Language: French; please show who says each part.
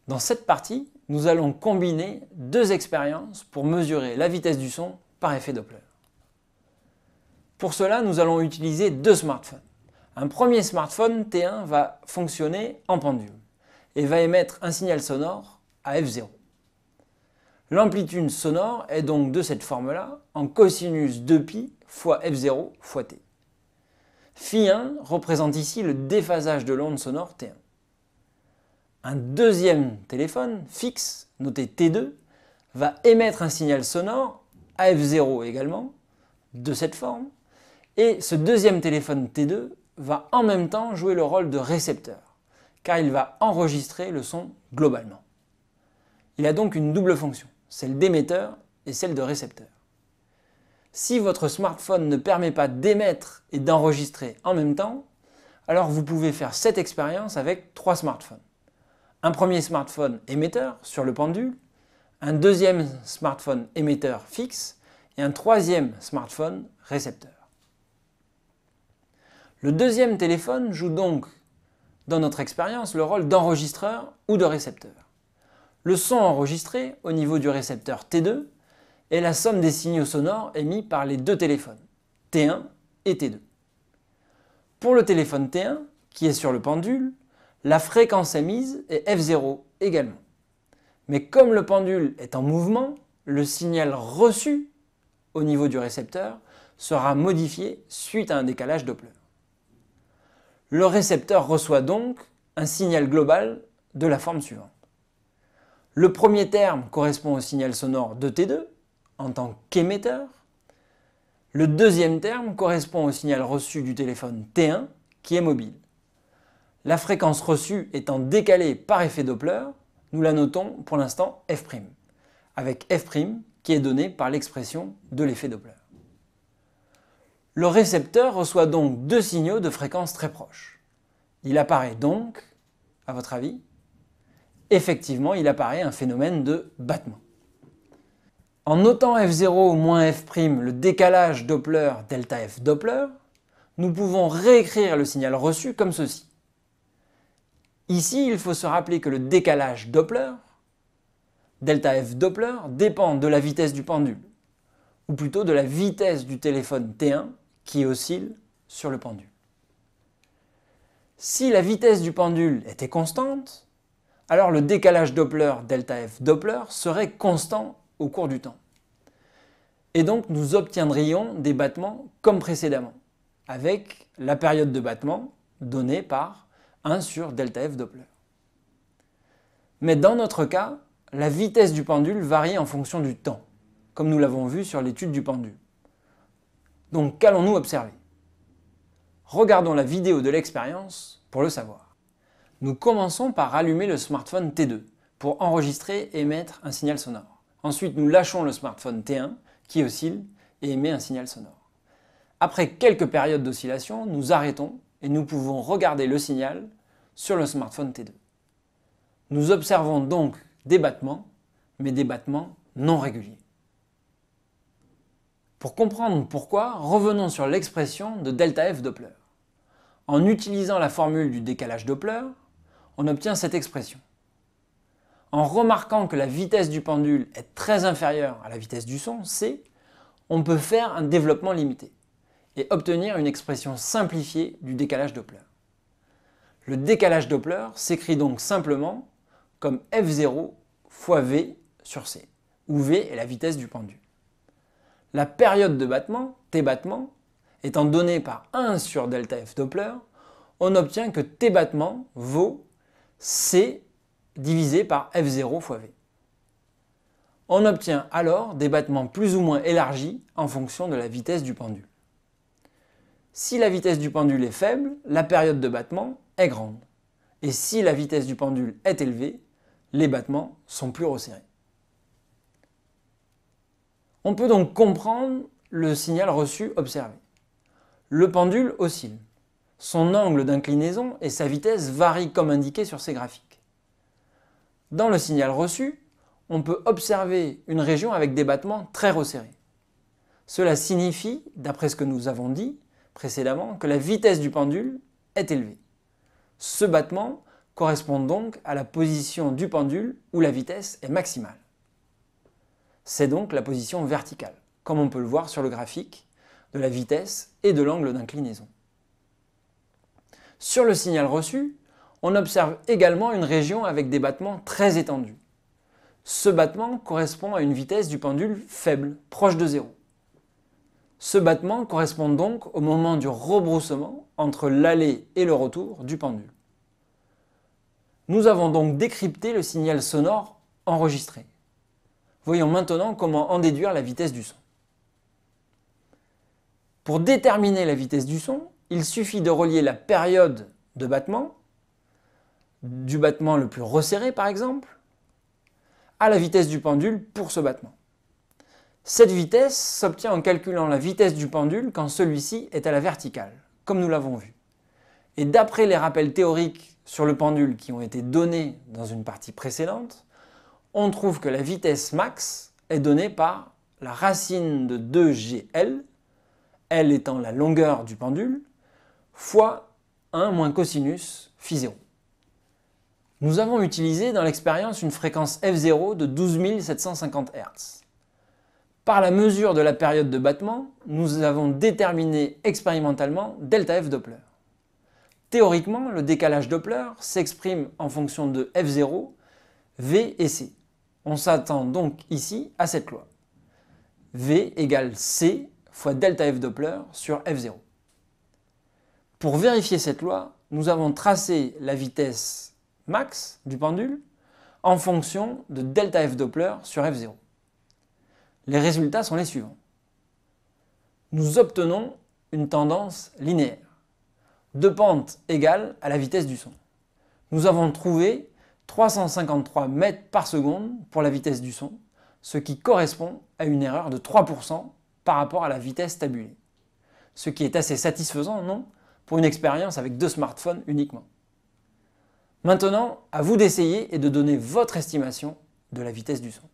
Speaker 1: Dans cette partie, nous allons combiner deux expériences pour mesurer la vitesse du son par effet Doppler. Pour cela, nous allons utiliser deux smartphones. Un premier smartphone T1 va fonctionner en pendule et va émettre un signal sonore à f0. L'amplitude sonore est donc de cette forme-là en cosinus 2π fois f0 fois t. Φ1 représente ici le déphasage de l'onde sonore T1. Un deuxième téléphone fixe, noté T2, va émettre un signal sonore à f0 également, de cette forme, et ce deuxième téléphone T2 va en même temps jouer le rôle de récepteur, car il va enregistrer le son globalement. Il a donc une double fonction, celle d'émetteur et celle de récepteur. Si votre smartphone ne permet pas d'émettre et d'enregistrer en même temps, alors vous pouvez faire cette expérience avec trois smartphones. Un premier smartphone émetteur sur le pendule, un deuxième smartphone émetteur fixe et un troisième smartphone récepteur. Le deuxième téléphone joue donc dans notre expérience le rôle d'enregistreur ou de récepteur. Le son enregistré au niveau du récepteur T2 est la somme des signaux sonores émis par les deux téléphones, T1 et T2. Pour le téléphone T1, qui est sur le pendule, la fréquence émise est f0 également. Mais comme le pendule est en mouvement, le signal reçu au niveau du récepteur sera modifié suite à un décalage Doppler. Le récepteur reçoit donc un signal global de la forme suivante. Le premier terme correspond au signal sonore de T2 en tant qu'émetteur. Le deuxième terme correspond au signal reçu du téléphone T1 qui est mobile. La fréquence reçue étant décalée par effet Doppler, nous la notons pour l'instant f', avec f' qui est donné par l'expression de l'effet Doppler. Le récepteur reçoit donc deux signaux de fréquence très proches. Il apparaît donc, à votre avis, effectivement il apparaît un phénomène de battement. En notant f0 moins f', le décalage Doppler delta f Doppler, nous pouvons réécrire le signal reçu comme ceci. Ici, il faut se rappeler que le décalage Doppler, delta f Doppler, dépend de la vitesse du pendule, ou plutôt de la vitesse du téléphone T1 qui oscille sur le pendule. Si la vitesse du pendule était constante, alors le décalage Doppler delta f Doppler serait constant au cours du temps. Et donc nous obtiendrions des battements comme précédemment, avec la période de battement donnée par 1 sur delta f Doppler. Mais dans notre cas, la vitesse du pendule varie en fonction du temps, comme nous l'avons vu sur l'étude du pendule. Donc qu'allons-nous observer? Regardons la vidéo de l'expérience pour le savoir. Nous commençons par allumer le smartphone T2 pour enregistrer et émettre un signal sonore. Ensuite, nous lâchons le smartphone T1 qui oscille et émet un signal sonore. Après quelques périodes d'oscillation, nous arrêtons et nous pouvons regarder le signal sur le smartphone T2. Nous observons donc des battements, mais des battements non réguliers. Pour comprendre pourquoi, revenons sur l'expression de delta f Doppler. En utilisant la formule du décalage Doppler, on obtient cette expression. En remarquant que la vitesse du pendule est très inférieure à la vitesse du son, c, on peut faire un développement limité et obtenir une expression simplifiée du décalage Doppler. Le décalage Doppler s'écrit donc simplement comme f0 fois v sur c, où v est la vitesse du pendule. La période de battement, t battement, étant donnée par 1 sur delta f Doppler, on obtient que t battement vaut c divisé par f0 fois v. On obtient alors des battements plus ou moins élargis en fonction de la vitesse du pendule. Si la vitesse du pendule est faible, la période de battement est grande. Et si la vitesse du pendule est élevée, les battements sont plus resserrés. On peut donc comprendre le signal reçu observé. Le pendule oscille. Son angle d'inclinaison et sa vitesse varient comme indiqué sur ces graphiques. Dans le signal reçu, on peut observer une région avec des battements très resserrés. Cela signifie, d'après ce que nous avons dit précédemment, que la vitesse du pendule est élevée. Ce battement correspondent donc à la position du pendule où la vitesse est maximale. C'est donc la position verticale, comme on peut le voir sur le graphique de la vitesse et de l'angle d'inclinaison. Sur le signal reçu, on observe également une région avec des battements très étendus. Ce battement correspond à une vitesse du pendule faible, proche de 0. Ce battement correspond donc au moment du rebroussement entre l'aller et le retour du pendule. Nous avons donc décrypté le signal sonore enregistré. Voyons maintenant comment en déduire la vitesse du son. Pour déterminer la vitesse du son, il suffit de relier la période de battement, du battement le plus resserré par exemple, à la vitesse du pendule pour ce battement. Cette vitesse s'obtient en calculant la vitesse du pendule quand celui-ci est à la verticale, comme nous l'avons vu. Et d'après les rappels théoriques sur le pendule qui ont été donnés dans une partie précédente, on trouve que la vitesse max est donnée par la racine de 2GL, L étant la longueur du pendule, fois 1 moins cosinus phi 0. Nous avons utilisé dans l'expérience une fréquence f0 de 12 750 Hz. Par la mesure de la période de battement, nous avons déterminé expérimentalement ΔF Doppler. Théoriquement, le décalage Doppler s'exprime en fonction de f0, v et c. On s'attend donc ici à cette loi. V égale c fois ΔF Doppler sur f0. Pour vérifier cette loi, nous avons tracé la vitesse max du pendule en fonction de ΔF Doppler sur f0. Les résultats sont les suivants. Nous obtenons une tendance linéaire, de pente égale à la vitesse du son. Nous avons trouvé 353 mètres par seconde pour la vitesse du son, ce qui correspond à une erreur de 3% par rapport à la vitesse tabulée. Ce qui est assez satisfaisant, non? Pour une expérience avec 2 smartphones uniquement. Maintenant, à vous d'essayer et de donner votre estimation de la vitesse du son.